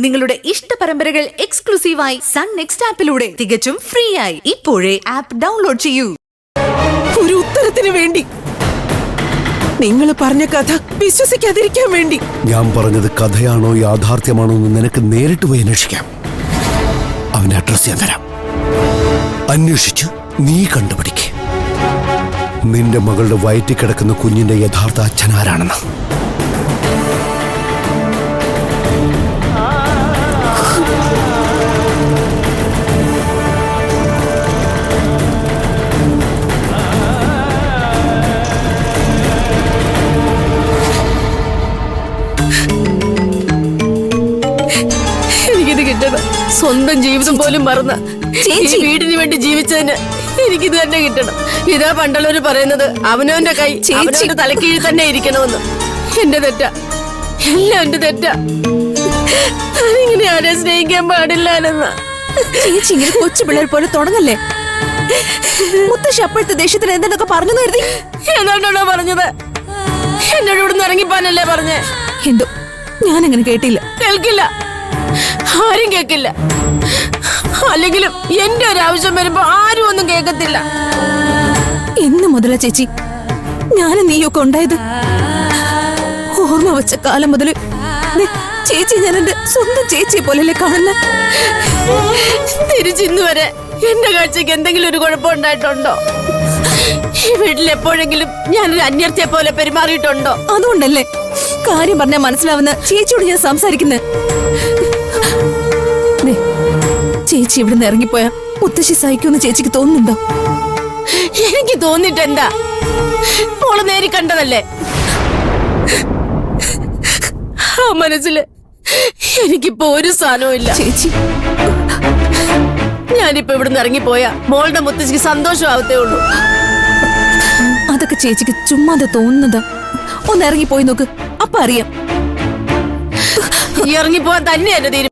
നിങ്ങളുടെ ഇഷ്ട പരമ്പരകൾ എക്സ്ക്ലൂസീവായി സൺ നെക്സ്റ്റ് ആപ്പിലൂടെ തികച്ചും ഫ്രീ ആയി ഇപ്പോഴേ ആപ്പ് ഡൗൺലോഡ് ചെയ്യൂ. ഒരു ഉത്തരത്തിന് വേണ്ടി, നിങ്ങൾ പറഞ്ഞ കഥ വിശ്വസിക്കാതിരിക്കാൻ വേണ്ടി. ഞാൻ പറഞ്ഞത് കഥയാണോ യാഥാർത്ഥ്യമാണോ എന്ന് നിനക്ക് നേരിട്ട് പോയി അന്വേഷിക്കാം. അവന്റെ അഡ്രസ് ഞാൻ തരാം. അന്വേഷിച്ച് നീ കണ്ടുപിടിക്ക് നിന്റെ മകളുടെ വയറ്റിൽ കിടക്കുന്ന കുഞ്ഞിന്റെ യഥാർത്ഥ അച്ഛൻ ആരാണെന്ന്. എനിക്കിത് കിട്ടണം. സ്വന്തം ജീവിതം പോലും മറന്ന ഈ വീടിന് വേണ്ടി ജീവിച്ചതിന് എനിക്കിത് തന്നെ കിട്ടണം. ഇതാ പണ്ടുള്ളവര് പറയുന്നത്, അവനവന്റെ കൈ അവനവന്റെ തലക്കീഴിൽ തന്നെ ഇരിക്കണമെന്ന്. എന്റെ തെറ്റാ, എല്ലാം എന്റെ തെറ്റാ. ഞാനിങ്ങനെ ആരെ സ്നേഹിക്കാൻ പാടില്ലാലെന്ന. ചേച്ചി ഇങ്ങനെ കൊച്ചു പിള്ളേർ പോലെ തുടങ്ങല്ലേ. മുത്തശ്ശി അപ്പോഴത്തെ ദേഷ്യത്തിന് എന്തെന്നൊക്കെ പറഞ്ഞു കരുതി. ഏതാണ്ടാണോ പറഞ്ഞത്? എന്നോട് ഇവിടുന്ന് ഇറങ്ങിപ്പോനല്ലേ പറഞ്ഞേ? എന്തോ ഞാനങ്ങനെ കേട്ടില്ല. കേൾക്കില്ല, ആരും കേൾക്കില്ല. അല്ലെങ്കിലും എന്റെ ഒരു ആവശ്യം വരുമ്പോ ആരും ഒന്നും കേൾക്കത്തില്ല. എന്ന് മുതലാ ചേച്ചി ഞാനും നീയൊക്കെ ഉണ്ടായത്? ഓർമ്മ വെച്ച കാലം മുതല് ചേച്ചി ഞാൻ എന്റെ സ്വന്തം ചേച്ചിയെ പോലല്ലേ കാണുന്ന. തിരിച്ചിന്ന് വരെ എന്റെ കാഴ്ചക്ക് എന്തെങ്കിലും ഒരു കുഴപ്പമുണ്ടായിട്ടുണ്ടോ? ഈ വീട്ടിൽ എപ്പോഴെങ്കിലും ഞാനൊരു അന്യർത്ഥിയെ പോലെ പെരുമാറിയിട്ടുണ്ടോ? അതുകൊണ്ടല്ലേ കാര്യം പറഞ്ഞാൽ മനസ്സിലാവുന്ന ചേച്ചിയോട് ഞാൻ സംസാരിക്കുന്നത്. ചേച്ചി ഇവിടുന്ന് ഇറങ്ങിപ്പോയാ മുത്തശ്ശി സഹിക്കുമെന്ന് ചേച്ചിക്ക് തോന്നുന്നുണ്ടോ? എനിക്ക് തോന്നിട്ടെന്താ? മോള് നേരി കണ്ടതല്ലേ. ആ മനസ്സില് എനിക്കിപ്പോ ഒരു സാധനവും ഇല്ല. ചേച്ചി ഞാനിപ്പോ ഇവിടുന്ന് ഇറങ്ങിപ്പോയാ മോളുടെ മുത്തശ്ശിക്ക് സന്തോഷമാവത്തേ ഉള്ളൂ. അതൊക്കെ ചേച്ചിക്ക് ചുമ്മാതെ തോന്നുന്നതാ. ഒന്ന് ഇറങ്ങിപ്പോയി നോക്ക്, അപ്പൊ അറിയാം. ഇറങ്ങിപ്പോവാൻ തന്നെ എന്നെ തീരുമാനം.